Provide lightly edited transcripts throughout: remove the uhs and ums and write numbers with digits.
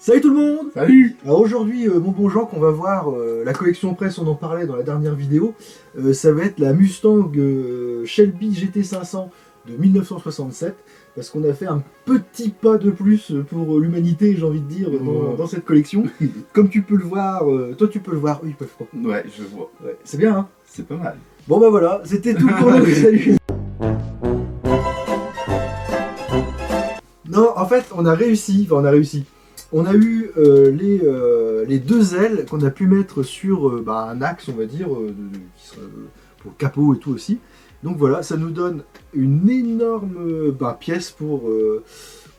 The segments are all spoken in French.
Salut tout le monde! Salut! Alors aujourd'hui, mon bon Jean, qu'on va voir, la collection presse, on en parlait dans la dernière vidéo, ça va être la Mustang Shelby GT500 de 1967, parce qu'on a fait un petit pas de plus pour l'humanité, j'ai envie de dire, dans cette collection. Comme tu peux le voir, toi tu peux le voir, eux ils peuvent pas. Ouais, je vois. Ouais, c'est bien, hein? C'est pas mal. Bon bah voilà, c'était tout pour nous, salut! Non, en fait, on a réussi. On a eu les deux ailes qu'on a pu mettre sur un axe, on va dire, qui sera pour le capot et tout aussi. Donc voilà, ça nous donne une énorme pièce pour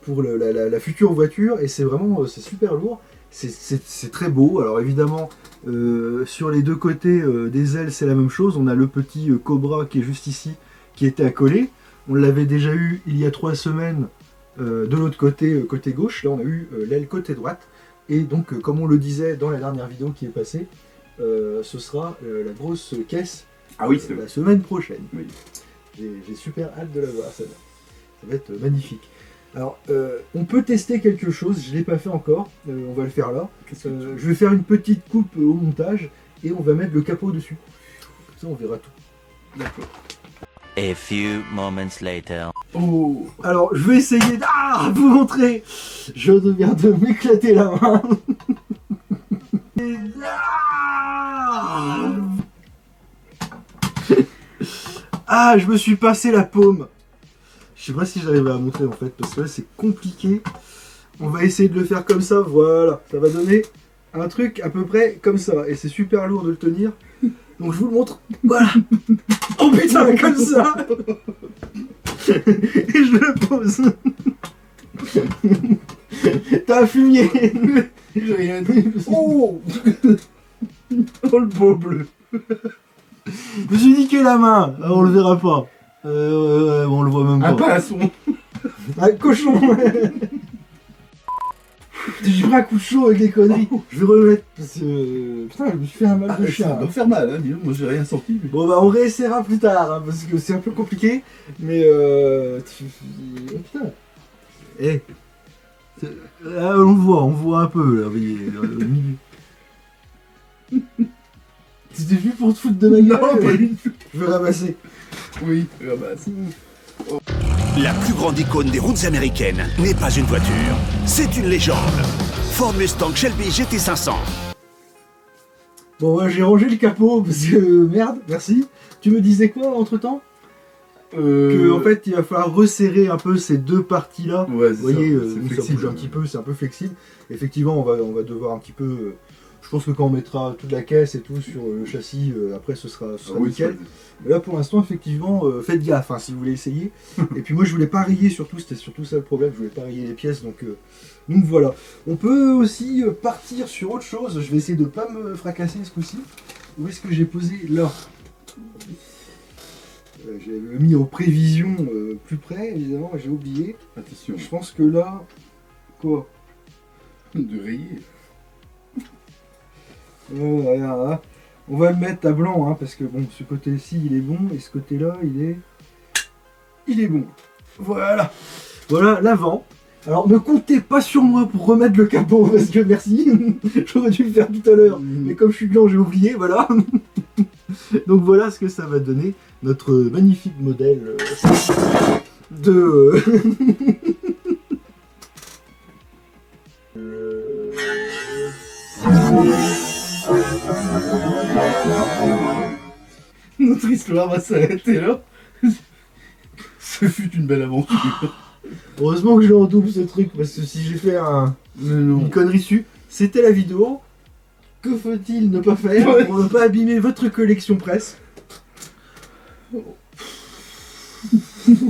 la future voiture, et c'est vraiment c'est super lourd. C'est très beau. Alors évidemment, sur les deux côtés des ailes, c'est la même chose. On a le petit Cobra qui est juste ici, qui était accolé. On l'avait déjà eu il y a 3 semaines. De l'autre côté, côté gauche, là on a eu l'aile côté droite, et donc comme on le disait dans la dernière vidéo qui est passée, ce sera la grosse caisse la semaine prochaine. Oui. J'ai super hâte de la voir, ça va être magnifique. Alors on peut tester quelque chose, je ne l'ai pas fait encore, on va le faire là. Je vais faire une petite coupe au montage et on va mettre le capot dessus. Comme ça on verra tout. D'accord. A few moments later. Oh, alors je vais essayer de vous montrer. Je viens de m'éclater la main. Je me suis passé la paume. Je sais pas si j'arrive à montrer en fait, parce que là c'est compliqué. On va essayer de le faire comme ça, voilà. Ça va donner un truc à peu près comme ça. Et c'est super lourd de le tenir. Donc je vous le montre. Voilà. Oh putain, comme ça. Et je le pose. T'as un fumier. J'ai rien dit. Oh. Oh le beau bleu. Je me suis niqué la main. On le verra pas. On le voit même pas. Un pinceau. Un cochon. J'ai pris un coup de chaud avec des conneries. Je vais remettre parce que putain, je me suis fait un mal de chien. Ça doit faire mal, hein, dis donc, moi j'ai rien senti. Mais... Bon bah on réessayera plus tard, hein, parce que c'est un peu compliqué, mais putain. On voit un peu là, au milieu. C'était juste pour te foutre de ma gueule. Non, pas du tout. Je vais ramasser. Oui, ramasse. La plus grande icône des routes américaines n'est pas une voiture, c'est une légende. Ford Mustang Shelby GT500. Bon, j'ai rangé le capot parce que merde, merci. Tu me disais quoi entre temps? Que en fait il va falloir resserrer un peu ces deux parties là. Ouais, vous voyez, ça ça bouge un petit peu, c'est un peu flexible. Effectivement, on va devoir un petit peu. Je pense que quand on mettra toute la caisse et tout sur le châssis, après ce sera nickel. Mais là pour l'instant, effectivement, faites gaffe hein, si vous voulez essayer. Et puis moi je voulais pas rayer surtout, c'était surtout ça le problème, je voulais pas rayer les pièces, donc voilà. On peut aussi partir sur autre chose, je vais essayer de pas me fracasser ce coup-ci. Où est-ce que j'ai posé là? J'avais mis en prévision plus près, évidemment, j'ai oublié. Attention. Je pense que là... Quoi? De rayer. Regarde, là. On va le mettre à blanc, hein, parce que bon, ce côté-ci il est bon, et ce côté-là il est bon. Voilà. Voilà l'avant. Alors ne comptez pas sur moi pour remettre le capot, parce que merci. J'aurais dû le faire tout à l'heure, mais comme je suis blanc, j'ai oublié, voilà. Donc voilà ce que ça va donner, notre magnifique modèle de... Notre histoire va s'arrêter là. Ce fut une belle aventure. Heureusement que je l'ai en double ce truc, parce que si j'ai fait une connerie dessus, c'était la vidéo. Que faut-il ne pas faire pour ne pas abîmer votre collection presse?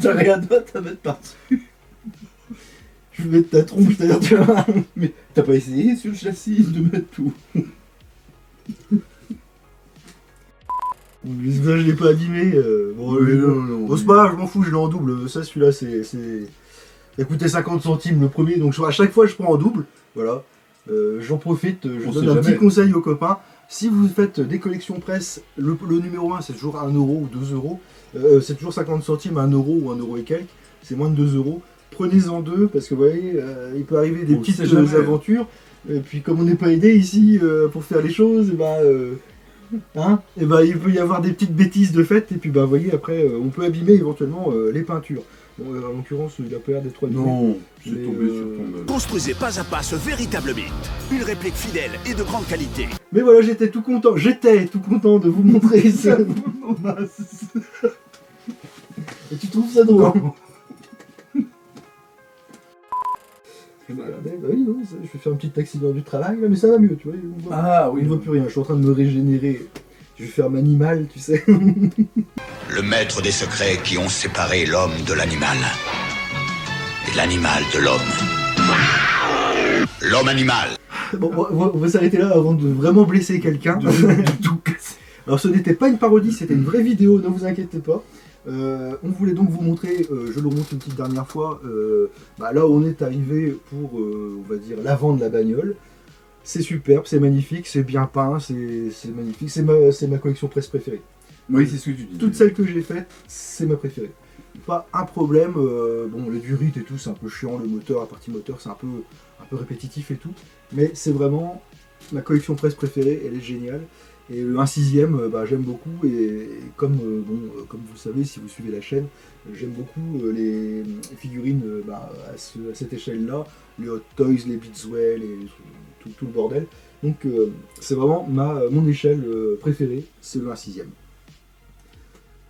T'as rien d'autre à mettre par-dessus. Je vais mettre ta tronche, c'est-à-dire tu vois. Mais t'as pas essayé sur le châssis de mettre tout? J'espère que je l'ai pas abîmé. Bon, non. C'est pas grave, je m'en fous, je l'ai en double. Ça, celui-là, ça coûtait 50 centimes le premier, donc à chaque fois je prends en double. Voilà. J'en profite, je donne un petit conseil aux copains. Si vous faites des collections presse, le numéro 1 c'est toujours 1 euro ou 2 euros. C'est toujours 50 centimes, 1 euro ou 1 euro et quelques. C'est moins de 2 euros. prenez-en 2 parce que vous voyez, il peut arriver des On petites sait jamais. aventures. Et puis comme on n'est pas aidé ici pour faire les choses, et il peut y avoir des petites bêtises de fait. Et puis vous voyez après, on peut abîmer éventuellement les peintures. Bon, en l'occurrence, il a pas l'air d'être abîmé. Non, j'ai Mais, tombé sur ton œuvre. Construisez pas à pas ce véritable mythe. Une réplique fidèle et de grande qualité. Mais voilà, j'étais tout content de vous montrer ça. Et tu trouves ça drôle? Voilà, oui, non, je vais faire un petit accident du travail, là, mais ça va mieux, tu vois. Ah On ne voit plus rien, je suis en train de me régénérer. Je vais faire m'animal, tu sais. Le maître des secrets qui ont séparé l'homme de l'animal. Et l'animal de l'homme. L'homme animal. Bon, on va s'arrêter là avant de vraiment blesser quelqu'un. Alors ce n'était pas une parodie, c'était une vraie vidéo, ne vous inquiétez pas. On voulait donc vous montrer, je le montre une petite dernière fois, là où on est arrivé pour, on va dire, l'avant de la bagnole. C'est superbe, c'est magnifique, c'est bien peint, c'est magnifique, c'est ma collection presse préférée. Oui, c'est ce que tu dis. Toutes celles que j'ai faites, c'est ma préférée. Pas un problème, bon les durites et tout, c'est un peu chiant, le moteur, la partie moteur, c'est un peu répétitif et tout, mais c'est vraiment ma collection presse préférée, elle est géniale. Et le 1/6, j'aime beaucoup, et comme vous le savez, si vous suivez la chaîne, j'aime beaucoup les figurines à cette échelle-là, les Hot Toys, les Beatswell, et tout le bordel. Donc c'est vraiment mon échelle préférée, c'est le 1/6.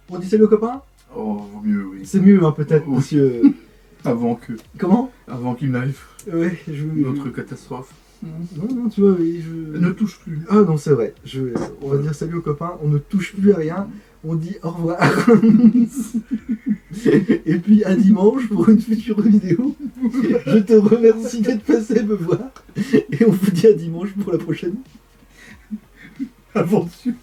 On dit salut aux copains? Oh, vaut mieux, oui. C'est mieux, peut-être, Oui. monsieur... Avant Comment? qu'il n'arrive Ouais, notre catastrophe. Non, tu vois, Ne touche plus. Ah non, c'est vrai. On va dire salut aux copains, on ne touche plus à rien, on dit au revoir. Et puis à dimanche pour une future vidéo. Je te remercie d'être passé me voir. Et on vous dit à dimanche pour la prochaine Aventure.